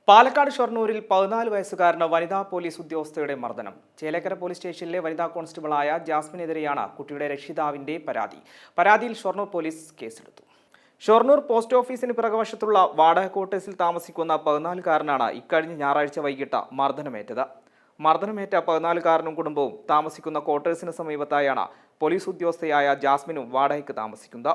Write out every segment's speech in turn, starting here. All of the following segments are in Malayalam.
പാലക്കാട് ഷൊർണൂരിൽ 14 വയസ്സുകാരന് വനിതാ പോലീസ് ഉദ്യോഗസ്ഥയുടെ മർദ്ദനം. ചേലക്കര പോലീസ് സ്റ്റേഷനിലെ വനിതാ കോൺസ്റ്റബിളായ ജാസ്മിനെതിരെയാണ് കുട്ടിയുടെ രക്ഷിതാവിന്റെ പരാതി. പരാതിയിൽ ഷൊർണൂർ പോലീസ് കേസെടുത്തു. ഷൊർണൂർ പോസ്റ്റ് ഓഫീസിന് പിറകുവശത്തുള്ള വാടക ക്വാർട്ടേഴ്സിൽ താമസിക്കുന്ന 14-കാരനാണ് ഇക്കഴിഞ്ഞ ഞായറാഴ്ച വൈകിട്ട് മർദ്ദനമേറ്റത്. മർദ്ദനമേറ്റ 14-കാരനും കുടുംബവും താമസിക്കുന്ന ക്വാർട്ടേഴ്സിന് സമീപത്തായാണ് പോലീസ് ഉദ്യോഗസ്ഥയായ ജാസ്മിനും വാടകയ്ക്ക് താമസിക്കുന്നത്.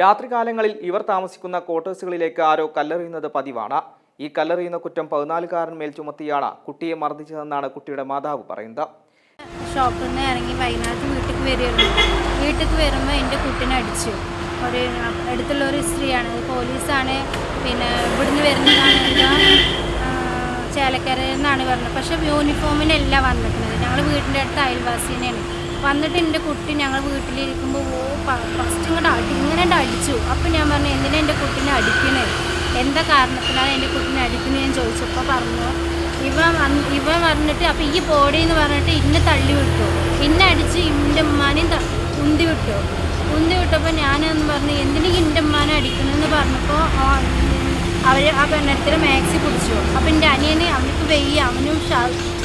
രാത്രികാലങ്ങളിൽ ഇവർ താമസിക്കുന്ന ക്വാർട്ടേഴ്സുകളിലേക്ക് ആരോ കല്ലെറിയുന്നത് പതിവാണ്. ഈ കല്ലെറിയുന്ന കുറ്റം 14-കാരൻ മേൽ ചുമത്തിയാണ് കുട്ടിയെ മർദ്ദിച്ചതെന്നാണ് കുട്ടിയുടെ മാതാവ് പറയുന്നത്. ഷോപ്പിൽ നിന്ന് ഇറങ്ങി വൈകുന്നേരത്ത് വീട്ടിൽ വരുമ്പോൾ എൻ്റെ കുട്ടീനെ അടിച്ചു. ഒരു അടുത്തുള്ള ഒരു സ്ത്രീയാണ്, പോലീസാണ്. പിന്നെ ഇവിടുന്ന് വരുന്നതാണ്, ചേലക്കരയിൽ നിന്നാണ് വരുന്നത്. പക്ഷേ യൂണിഫോമിനല്ല വന്നിരിക്കുന്നത്. ഞങ്ങൾ വീടിൻ്റെ അടുത്ത് അയൽവാസി തന്നെയാണ്. വന്നിട്ട് എൻ്റെ കുട്ടി ഞങ്ങൾ വീട്ടിലിരിക്കുമ്പോൾ ഫസ്റ്റ് ഇങ്ങനെ അടിച്ചു. അപ്പം ഞാൻ പറഞ്ഞു, എന്തിനാ എൻ്റെ കുട്ടീനെ അടിക്കണേ, എന്താ കാരണത്തിലാണ് എൻ്റെ കുട്ടീനെ അടിക്കുന്നത് ഞാൻ ചോദിച്ചപ്പോൾ പറഞ്ഞു, ഇവ പറഞ്ഞിട്ട് അപ്പം ഈ ബോഡി എന്ന് പറഞ്ഞിട്ട് ഇന്നെ തള്ളി വിട്ടു, ഇന്നെ അടിച്ച് എൻ്റെ ഉമ്മാനെയും ഉന്തി വിട്ടപ്പോൾ ഞാനെന്ന് പറഞ്ഞു, എന്തിനാ എൻ്റെ ഉമ്മാനെ അടിക്കണമെന്ന് പറഞ്ഞപ്പോൾ ആ പെണ്ണത്തിൽ മാക്സി പിടിച്ചു. അപ്പം എൻ്റെ അനിയന് അവനക്ക് വെയ്യ, അവനും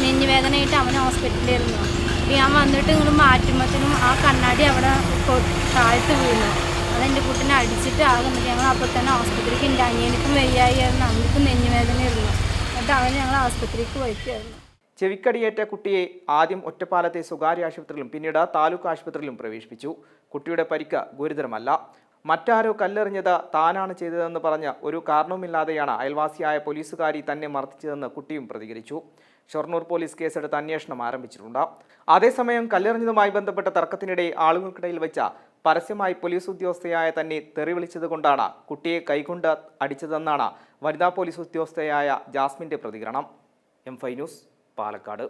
നെഞ്ഞുവേദനയായിട്ട് അവൻ ഹോസ്പിറ്റലിലായിരുന്നു. അപ്പം ഞാൻ വന്നിട്ട് ഇങ്ങോട്ട് മാറ്റുമ്പോഴത്തേനും ആ കണ്ണാടി അവിടെ താഴ്ത്ത് വീണു. അതെൻ്റെ കുട്ടീനെ അടിച്ചിട്ട് ആകുന്നില്ല. ഞങ്ങൾ അപ്പോൾ തന്നെ ആസ്പത്രിക്ക്, എൻ്റെ അനിയനിക്കും വെയ്യായിരുന്നു, അവനക്കും നെഞ്ഞുവേദനയായിരുന്നു. എന്നിട്ട് അവൻ ഞങ്ങൾ ആസ്പത്രിക്ക് പോയിട്ടായിരുന്നു. ചെവിക്കടിയേറ്റ കുട്ടിയെ ആദ്യം ഒറ്റപ്പാലത്തെ സ്വകാര്യ ആശുപത്രിയിലും പിന്നീട് താലൂക്ക് ആശുപത്രിയിലും പ്രവേശിപ്പിച്ചു. കുട്ടിയുടെ പരിക്ക് ഗുരുതരമല്ല. മറ്റാരോ കല്ലെറിഞ്ഞത് താനാണ് ചെയ്തതെന്ന് പറഞ്ഞ് ഒരു കാരണവുമില്ലാതെയാണ് അയൽവാസിയായ പോലീസുകാരി തന്നെ മർദ്ദിച്ചതെന്ന് കുട്ടിയും പ്രതികരിച്ചു. ഷൊർണൂർ പോലീസ് കേസെടുത്ത് അന്വേഷണം ആരംഭിച്ചിട്ടുണ്ട്. അതേസമയം കല്ലെറിഞ്ഞതുമായി ബന്ധപ്പെട്ട തർക്കത്തിനിടെ ആളുകൾക്കിടയിൽ വെച്ച പരസ്യമായി പോലീസ് ഉദ്യോഗസ്ഥയായ തന്നെ തെറി വിളിച്ചത് കൊണ്ടാണ് കുട്ടിയെ കൈകൊണ്ട് അടിച്ചതെന്നാണ് വനിതാ പോലീസ് ഉദ്യോഗസ്ഥയായ ജാസ്മിന്റെ പ്രതികരണം. M5 news, Palakkad.